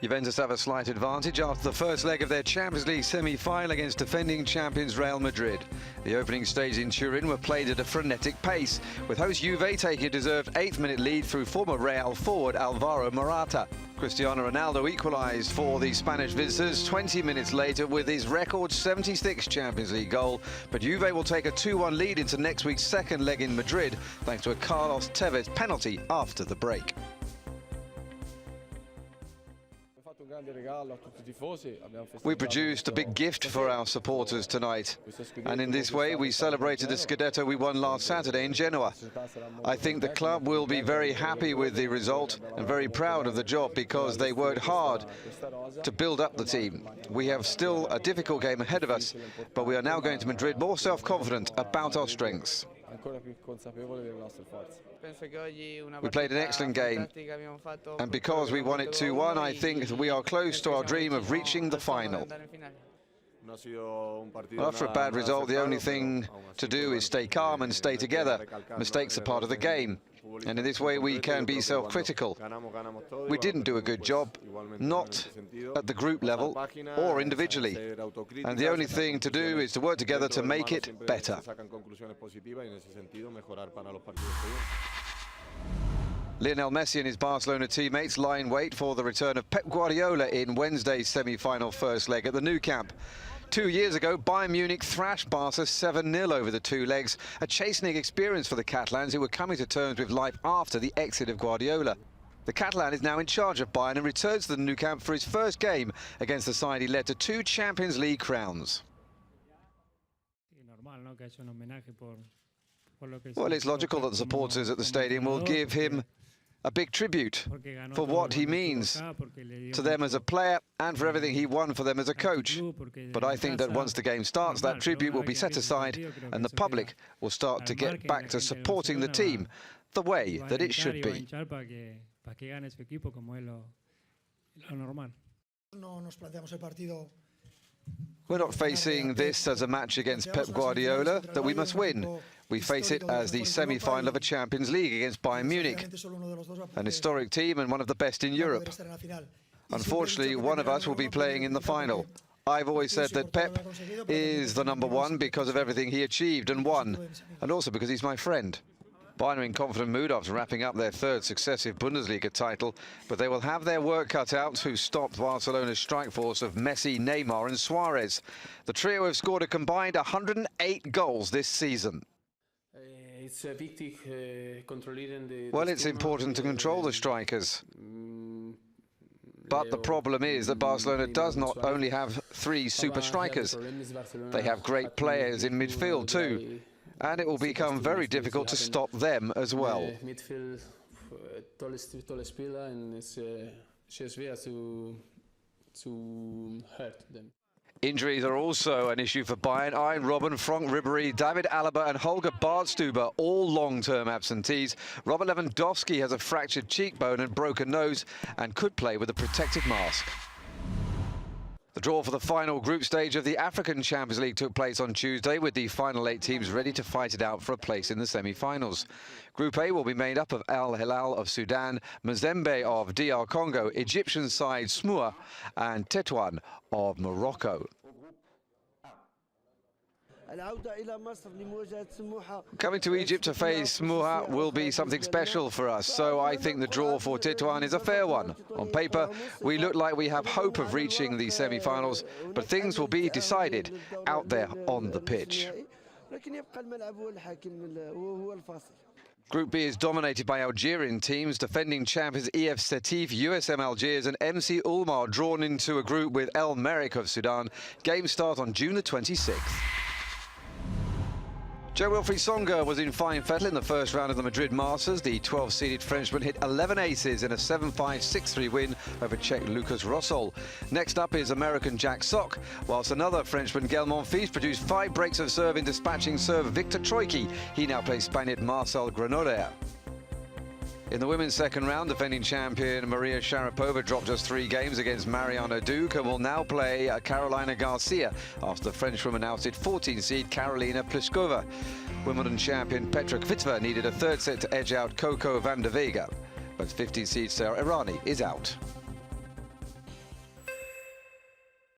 Juventus have a slight advantage after the first leg of their Champions League semi-final against defending champions Real Madrid. The opening stage in Turin were played at a frenetic pace, with host Juve taking a deserved 8th-minute lead through former Real forward Alvaro Morata. Cristiano Ronaldo equalised for the Spanish visitors 20 minutes later with his record 76th Champions League goal, but Juve will take a 2-1 lead into next week's second leg in Madrid thanks to a Carlos Tevez penalty after the break. We produced a big gift for our supporters tonight, and in this way we celebrated the Scudetto we won last Saturday in Genoa. I think the club will be very happy with the result and very proud of the job because they worked hard to build up the team. We have still a difficult game ahead of us, but we are now going to Madrid more self-confident about our strengths. We played an excellent game, and because we won it 2-1, I think we are close to our dream of reaching the final. After a bad result, the only thing to do is stay calm and stay together. Mistakes are part of the game, and in this way we can be self-critical. We didn't do a good job, not at the group level or individually, and the only thing to do is to work together to make it better. Lionel Messi and his Barcelona teammates lie in wait for the return of Pep Guardiola in Wednesday's semi-final first leg at the Nou Camp. 2 years ago, Bayern Munich thrashed Barca 7-0 over the two legs, a chastening experience for the Catalans who were coming to terms with life after the exit of Guardiola. The Catalan is now in charge of Bayern and returns to the Nou Camp for his first game against the side he led to 2 Champions League crowns. Well, it's logical that the supporters at the stadium will give him a big tribute for what he means to them as a player and for everything he won for them as a coach. But I think that once the game starts, that tribute will be set aside and the public will start to get back to supporting the team the way that it should be. We're not facing this as a match against Pep Guardiola that we must win. We face it as the semi-final of a Champions League against Bayern Munich, an historic team and one of the best in Europe. Unfortunately, one of us will be playing in the final. I've always said that Pep is the number one because of everything he achieved and won, and also because he's my friend. Bayern are in confident mood after wrapping up their 3rd successive Bundesliga title, but they will have their work cut out to stop Barcelona's strike force of Messi, Neymar and Suarez. The trio have scored a combined 108 goals this season. Well, it's important to control the strikers. But the problem is that Barcelona does not only have 3 super strikers. They have great players in midfield too. And it will become very difficult to stop them as well. Injuries are also an issue for Bayern. Arjen Robben, Frank Ribéry, David Alaba and Holger Badstuber, all long-term absentees. Robert Lewandowski has a fractured cheekbone and broken nose and could play with a protective mask. The draw for the final group stage of the African Champions League took place on Tuesday, with the final 8 teams ready to fight it out for a place in the semi-finals. Group A will be made up of Al Hilal of Sudan, Mazembe of DR Congo, Egyptian side Smua and Tetouan of Morocco. Coming to Egypt to face Smua will be something special for us, so I think the draw for Tetouan is a fair one. On paper, we look like we have hope of reaching the semi-finals, but things will be decided out there on the pitch. Group B is dominated by Algerian teams, defending champions EF Setif, USM Algiers and MC Ulmar drawn into a group with El Merreikh of Sudan. Games start on June the 26th. Jo-Wilfried Tsonga was in fine fettle in the first round of the Madrid Masters. The 12-seeded Frenchman hit 11 aces in a 7-5, 6-3 win over Czech Lucas Rosol. Next up is American Jack Sock, whilst another Frenchman, Gael Monfils, produced 5 breaks of serve in dispatching serve Victor Troicki. He now plays Spaniard Marcel Granollers. In the women's second round, defending champion Maria Sharapova dropped just 3 games against Mariana Duke and will now play Carolina Garcia after the Frenchwoman ousted 14-seed Karolina Pliskova. Wimbledon champion Petra Kvitova needed a 3rd set to edge out Coco van der Vega, but 15-seed Sarah Errani is out.